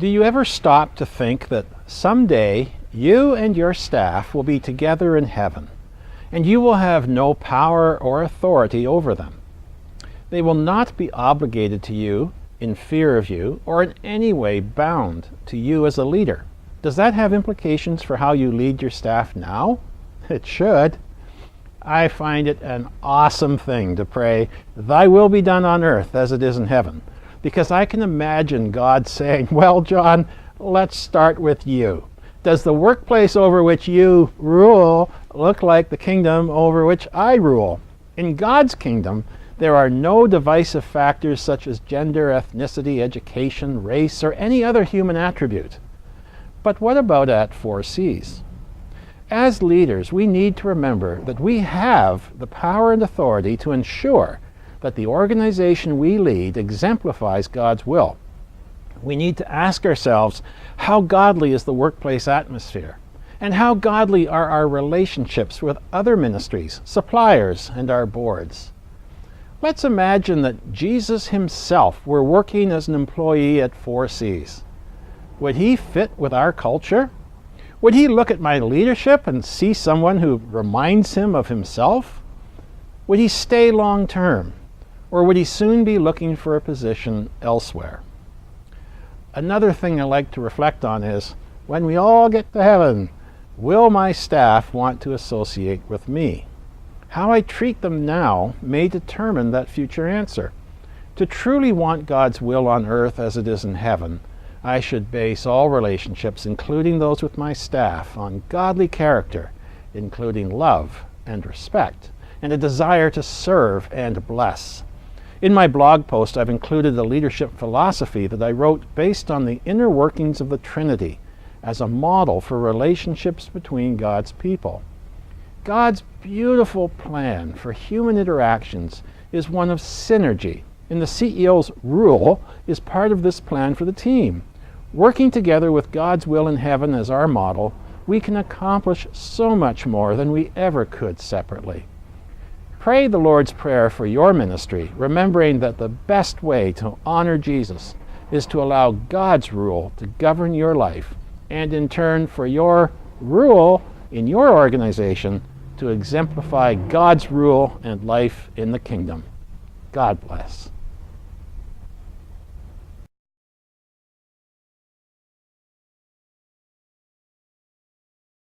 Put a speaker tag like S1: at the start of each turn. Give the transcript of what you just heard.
S1: Do you ever stop to think that someday you and your staff will be together in heaven, and you will have no power or authority over them? They will not be obligated to you, in fear of you, or in any way bound to you as a leader. Does that have implications for how you lead your staff now? It should. I find it an awesome thing to pray, "Thy will be done on earth as it is in heaven," because I can imagine God saying, "Well, John, let's start with you. Does the workplace over which you rule look like the kingdom over which I rule?" In God's kingdom, there are no divisive factors such as gender, ethnicity, education, race, or any other human attribute. But what about at 4Cs? As leaders, we need to remember that we have the power and authority to ensure that the organization we lead exemplifies God's will. We need to ask ourselves, how godly is the workplace atmosphere? And how godly are our relationships with other ministries, suppliers, and our boards? Let's imagine that Jesus himself were working as an employee at 4Cs. Would he fit with our culture? Would he look at my leadership and see someone who reminds him of himself? Would he stay long term? Or would he soon be looking for a position elsewhere? Another thing I like to reflect on is, when we all get to heaven, will my staff want to associate with me? How I treat them now may determine that future answer. To truly want God's will on earth as it is in heaven, I should base all relationships, including those with my staff, on godly character, including love and respect, and a desire to serve and bless. In my blog post, I've included a leadership philosophy that I wrote based on the inner workings of the Trinity as a model for relationships between God's people. God's beautiful plan for human interactions is one of synergy, and the CEO's rule is part of this plan for the team. Working together with God's will in heaven as our model, we can accomplish so much more than we ever could separately. Pray the Lord's Prayer for your ministry, remembering that the best way to honor Jesus is to allow God's rule to govern your life, and in turn for your rule in your organization to exemplify God's rule and life in the kingdom. God bless.